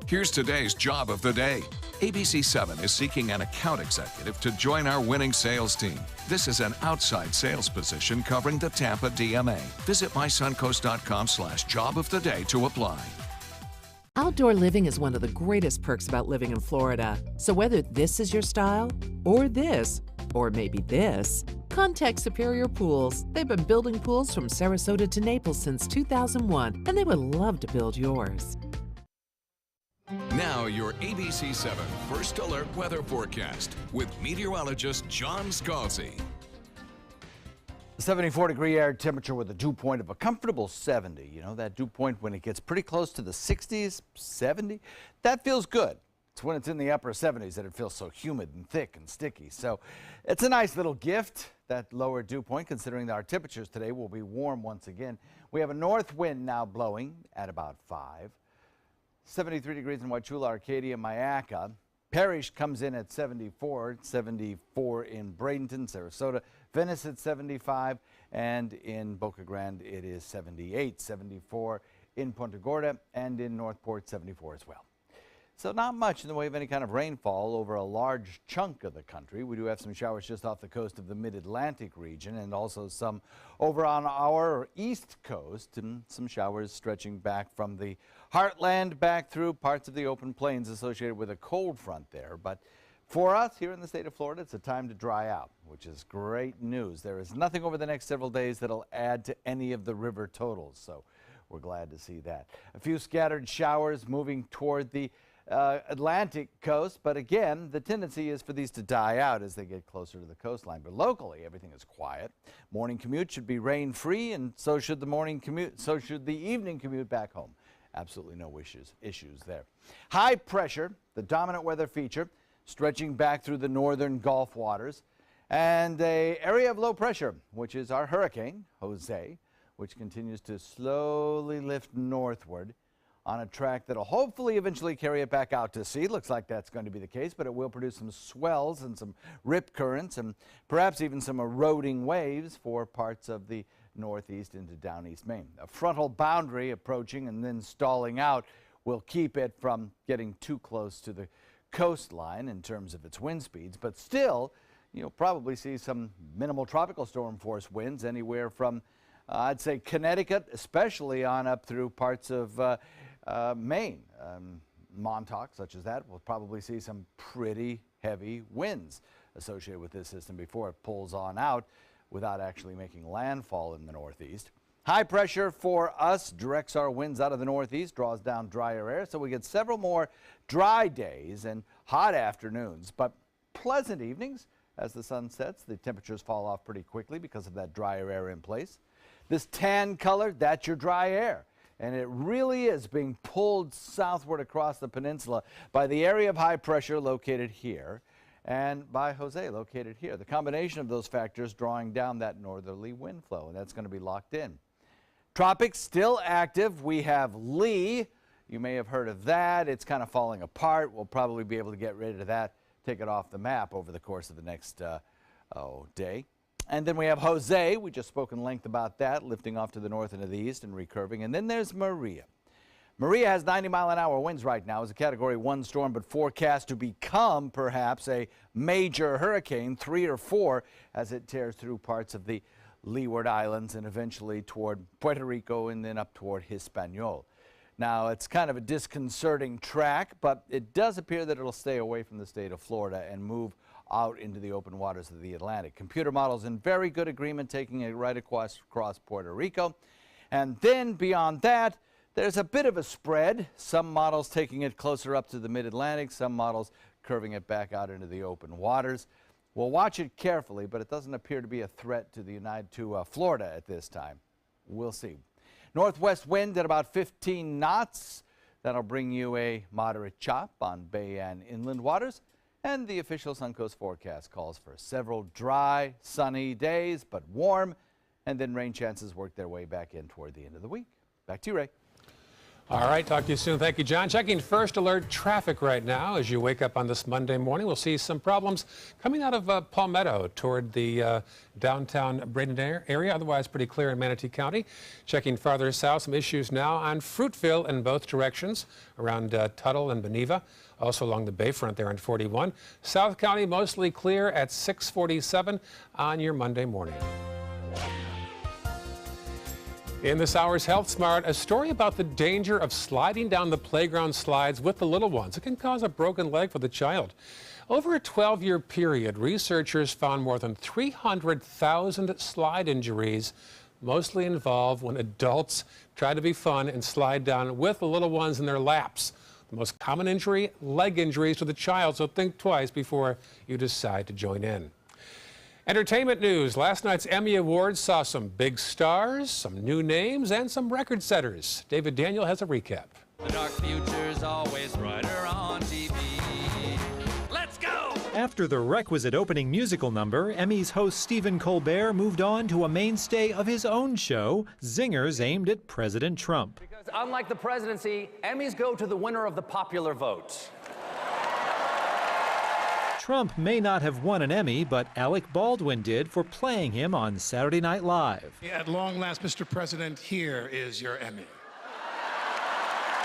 Here's today's job of the day. ABC 7 is seeking an account executive to join our winning sales team. This is an outside sales position covering the Tampa DMA. Visit mysuncoast.com/job of the day to apply. Outdoor living is one of the greatest perks about living in Florida. So whether this is your style, or this, or maybe this, contact Superior Pools. They've been building pools from Sarasota to Naples since 2001, and they would love to build yours. Now your ABC 7 First Alert Weather Forecast with meteorologist John Scalzi. 74-degree air temperature with a dew point of a comfortable 70. You know, that dew point when it gets pretty close to the 60s, 70, that feels good. It's when it's in the upper 70s that it feels so humid and thick and sticky. So it's a nice little gift, that lower dew point, considering that our temperatures today will be warm once again. We have a north wind now blowing at about 5. 73 degrees in Wauchula, Arcadia, Mayaca. Parrish comes in at 74, 74 in Bradenton, Sarasota, Venice at 75, and in Boca Grande it is 78, 74 in Punta Gorda, and in Northport 74 as well. So not much in the way of any kind of rainfall over a large chunk of the country. We do have some showers just off the coast of the mid-Atlantic region, and also some over on our east coast, and some showers stretching back from the heartland back through parts of the open plains associated with a cold front there. But for us here in the state of Florida, it's a time to dry out, which is great news. There is nothing over the next several days that'll add to any of the river totals, so we're glad to see that. A few scattered showers moving toward the Atlantic coast, but again, the tendency is for these to die out as they get closer to the coastline. But locally, everything is quiet. Morning commute should be rain-free, and so should the morning commute. So should the evening commute back home. Absolutely no issues there. High pressure, the dominant weather feature, stretching back through the northern Gulf waters, and an area of low pressure, which is our hurricane, Jose, which continues to slowly lift northward on a track that'll hopefully eventually carry it back out to sea. Looks like that's going to be the case, but it will produce some swells and some rip currents and perhaps even some eroding waves for parts of the northeast into down east Maine. A frontal boundary approaching and then stalling out will keep it from getting too close to the coastline in terms of its wind speeds, but still you'll probably see some minimal tropical storm force winds anywhere from, I'd say, Connecticut, especially on up through parts of Maine. Montauk, such as that, will probably see some pretty heavy winds associated with this system before it pulls on out without actually making landfall in the northeast. High pressure for us directs our winds out of the northeast, draws down drier air, so we get several more dry days and hot afternoons, but pleasant evenings. As the sun sets, the temperatures fall off pretty quickly because of that drier air in place. This tan color, that's your dry air, and it really is being pulled southward across the peninsula by the area of high pressure located here and by Jose located here. The combination of those factors drawing down that northerly wind flow, and that's going to be locked in. Tropics still active. We have Lee. You may have heard of that. It's kind of falling apart. We'll probably be able to get rid of that, take it off the map over the course of the next day. And then we have Jose. We just spoke in length about that, lifting off to the north and to the east and recurving. And then there's Maria. Maria has 90-mile-an-hour winds right now as a Category 1 storm, but forecast to become perhaps a major hurricane, 3 or 4, as it tears through parts of the Leeward Islands and eventually toward Puerto Rico and then up toward Hispaniola. Now, it's kind of a disconcerting track, but it does appear that it'll stay away from the state of Florida and move out into the open waters of the Atlantic. Computer models in very good agreement, taking it right across Puerto Rico. And then beyond that, there's a bit of a spread. Some models taking it closer up to the mid-Atlantic, some models curving it back out into the open waters. We'll watch it carefully, but it doesn't appear to be a threat to Florida at this time. We'll see. Northwest wind at about 15 knots. That'll bring you a moderate chop on bay and inland waters. And the official Suncoast forecast calls for several dry, sunny days, but warm. And then rain chances work their way back in toward the end of the week. Back to you, Ray. All right, talk to you soon. Thank you, John. Checking first alert traffic right now. As you wake up on this Monday morning, we'll see some problems coming out of Palmetto toward the downtown Braden area. Otherwise, pretty clear in Manatee County. Checking farther south, some issues now on Fruitville in both directions around Tuttle and Beneva. Also along the bayfront there on 41. South County mostly clear at 6:47 on your Monday morning. In this hour's Health Smart, a story about the danger of sliding down the playground slides with the little ones. It can cause a broken leg for the child. Over a 12-year period, researchers found more than 300,000 slide injuries, mostly involved when adults try to be fun and slide down with the little ones in their laps. The most common injury, leg injuries to the child, so think twice before you decide to join in. Entertainment news. Last night's Emmy Awards saw some big stars, some new names, and some record setters. David Daniel has a recap. The dark future's always brighter on TV. Let's go! After the requisite opening musical number, Emmys host Stephen Colbert moved on to a mainstay of his own show, zingers aimed at President Trump. Because unlike the presidency, Emmys go to the winner of the popular vote. Trump may not have won an Emmy, but Alec Baldwin did for playing him on Saturday Night Live. At long last, Mr. President, here is your Emmy.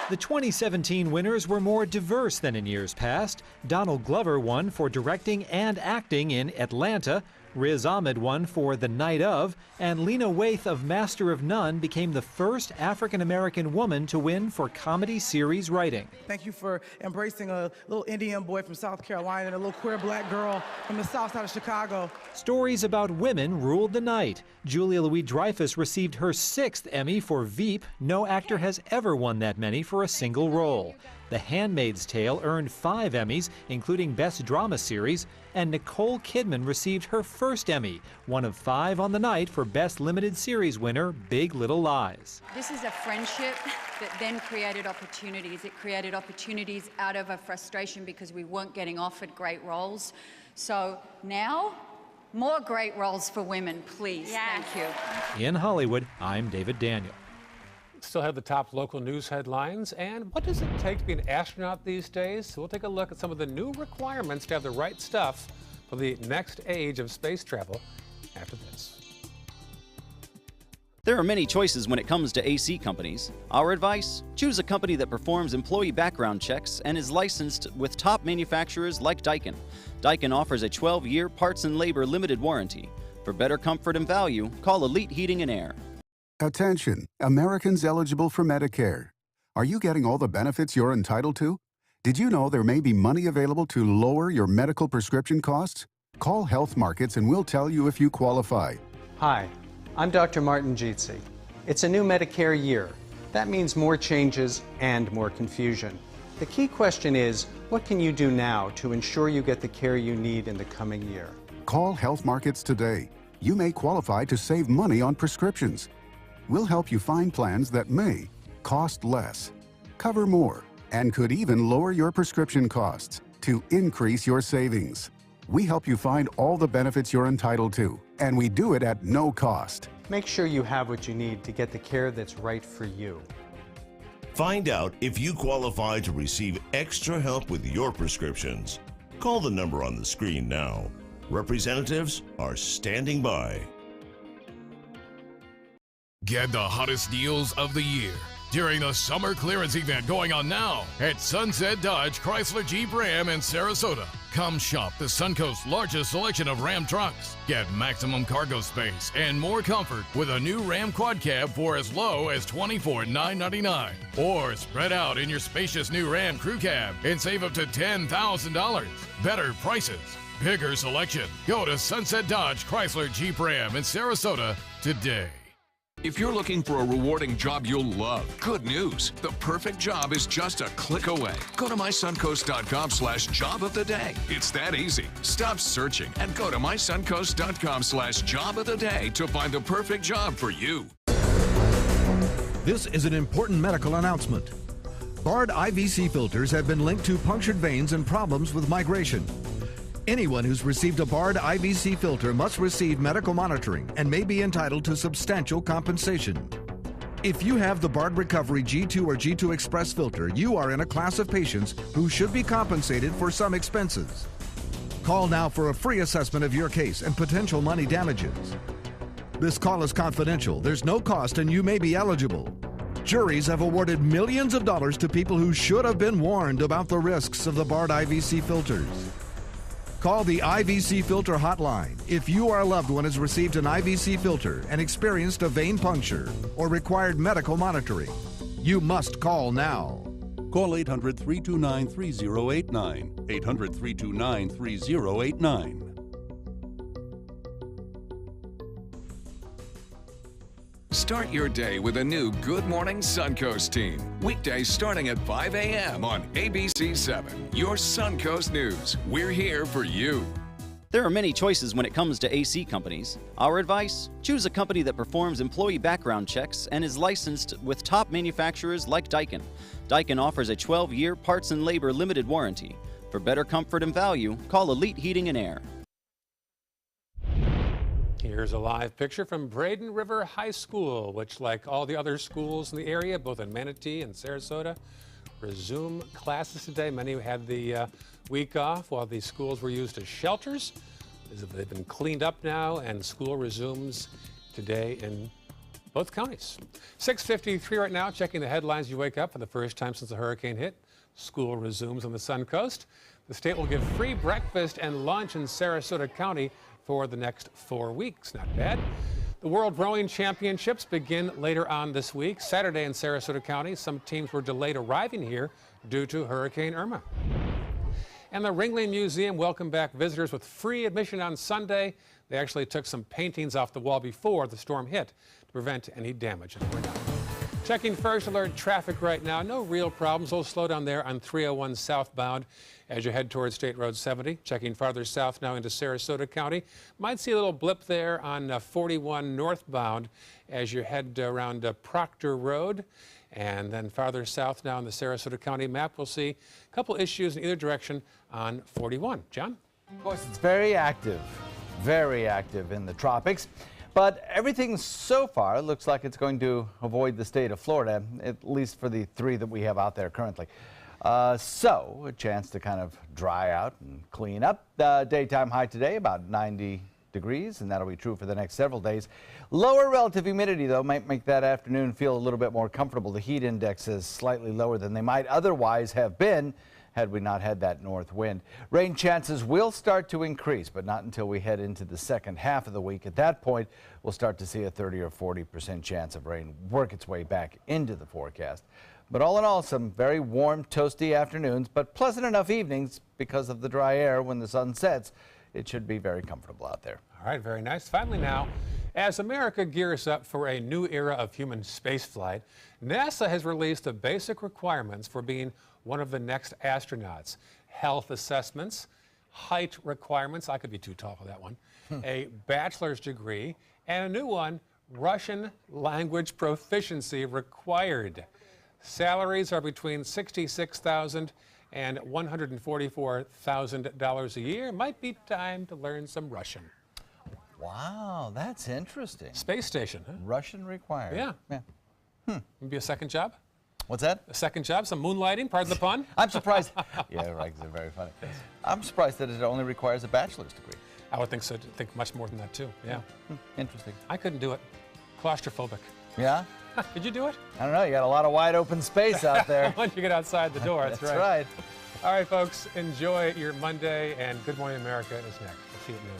The 2017 winners were more diverse than in years past. Donald Glover won for directing and acting in Atlanta. Riz Ahmed won for The Night Of, and Lena Waithe of Master of None became the first African-American woman to win for comedy series writing. Thank you for embracing a little Indian boy from South Carolina and a little queer black girl from the south side of Chicago. Stories about women ruled the night. Julia Louis-Dreyfus received her 6th Emmy for Veep. No actor has ever won that many for a single role. The Handmaid's Tale earned 5 Emmys, including Best Drama Series, and Nicole Kidman received her first Emmy, one of 5 on the night for Best Limited Series winner, Big Little Lies. This is a friendship that then created opportunities. It created opportunities out of a frustration because we weren't getting offered great roles. So now, more great roles for women, please. Yes. Thank you. In Hollywood, I'm David Daniel. Still have the top local news headlines. And what does it take to be an astronaut these days? So we'll take a look at some of the new requirements to have the right stuff for the next age of space travel after this. There are many choices when it comes to AC companies. Our advice? Choose a company that performs employee background checks and is licensed with top manufacturers like Daikin. Daikin offers a 12-year parts and labor limited warranty. For better comfort and value, call Elite Heating and Air. Attention, Americans eligible for Medicare. Are you getting all the benefits you're entitled to? Did you know there may be money available to lower your medical prescription costs? Call Health Markets and we'll tell you if you qualify. Hi, I'm Dr. Martin Jeetsi. It's a new Medicare year. That means more changes and more confusion. The key question is, what can you do now to ensure you get the care you need in the coming year? Call Health Markets today. You may qualify to save money on prescriptions. We'll help you find plans that may cost less, cover more, and could even lower your prescription costs to increase your savings. We help you find all the benefits you're entitled to, and we do it at no cost. Make sure you have what you need to get the care that's right for you. Find out if you qualify to receive extra help with your prescriptions. Call the number on the screen now. Representatives are standing by. Get the hottest deals of the year during the summer clearance event going on now at Sunset Dodge Chrysler Jeep Ram in Sarasota. Come shop the Suncoast's largest selection of Ram trucks. Get maximum cargo space and more comfort with a new Ram Quad Cab for as low as $24,999. Or spread out in your spacious new Ram Crew Cab and save up to $10,000. Better prices, bigger selection. Go to Sunset Dodge Chrysler Jeep Ram in Sarasota today. If you're looking for a rewarding job you'll love, good news. The perfect job is just a click away. Go to mysuncoast.com/job of the day. It's that easy. Stop searching and go to mysuncoast.com/job of the day to find the perfect job for you. This is an important medical announcement. Bard IVC filters have been linked to punctured veins and problems with migration. Anyone who's received a Bard IVC filter must receive medical monitoring and may be entitled to substantial compensation. If you have the Bard Recovery G2 or G2 Express filter, you are in a class of patients who should be compensated for some expenses. Call now for a free assessment of your case and potential money damages. This call is confidential, there's no cost, and you may be eligible. Juries have awarded millions of dollars to people who should have been warned about the risks of the Bard IVC filters. Call the IVC Filter Hotline if you or a loved one has received an IVC filter and experienced a vein puncture or required medical monitoring. You must call now. Call 800-329-3089. 800-329-3089. Start your day with a new Good Morning Suncoast team. Weekdays starting at 5 a.m. on ABC 7. Your Suncoast News. We're here for you. There are many choices when it comes to AC companies. Our advice? Choose a company that performs employee background checks and is licensed with top manufacturers like Daikin. Daikin offers a 12-year parts and labor limited warranty. For better comfort and value, call Elite Heating and Air. Here's a live picture from Braden River High School, which, like all the other schools in the area, both in Manatee and Sarasota, resume classes today. Many had the week off while these schools were used as shelters. They've been cleaned up now, and school resumes today in both counties. 6:53 right now, checking the headlines. You wake up for the first time since the hurricane hit. School resumes on the Suncoast. The state will give free breakfast and lunch in Sarasota County for the next 4 weeks. Not bad. The World Rowing Championships begin later on this week. Saturday in Sarasota County, some teams were delayed arriving here due to Hurricane Irma. And the Ringling Museum welcomed back visitors with free admission on Sunday. They actually took some paintings off the wall before the storm hit to prevent any damage. Checking first alert traffic right now. No real problems. A little slowdown there on 301 southbound as you head towards State Road 70. Checking farther south now into Sarasota County. Might see a little blip there on 41 northbound as you head around Proctor Road. And then farther south now on the Sarasota County map, we'll see a couple issues in either direction on 41. John? Of course, it's very active in the tropics. But everything so far looks like it's going to avoid the state of Florida, at least for the 3 that we have out there currently. So a chance to kind of dry out and clean up. The daytime high today, about 90 degrees, and that'll be true for the next several days. Lower relative humidity, though, might make that afternoon feel a little bit more comfortable. The heat index is slightly lower than they might otherwise have been had we not had that north wind. Rain chances will start to increase, but not until we head into the second half of the week. At that point, we'll start to see a 30 or 40% chance of rain work its way back into the forecast. But all in all, some very warm, toasty afternoons, but pleasant enough evenings because of the dry air. When the sun sets, it should be very comfortable out there. All right, very nice. Finally now, as America gears up for a new era of human spaceflight, NASA has released the basic requirements for being one of the next astronauts. Health assessments, height requirements, I could be too tall for that one, a bachelor's degree, and a new one, Russian language proficiency required. Salaries are between $66,000 and $144,000 a year. Might be time to learn some Russian. Wow, that's interesting. Space station, huh? Russian required. Yeah. Maybe a second job? What's that? A second job, some moonlighting, pardon the pun? I'm surprised. Yeah, right, they're very funny. I'm surprised that it only requires a bachelor's degree. I would think so. Think much more than that, too. Yeah. Interesting. I couldn't do it. Claustrophobic. Yeah? Could you do it? I don't know. You got a lot of wide open space out there. Once you get outside the door, that's right. Right. All right, folks. Enjoy your Monday, and Good Morning America is next. We'll see you at noon.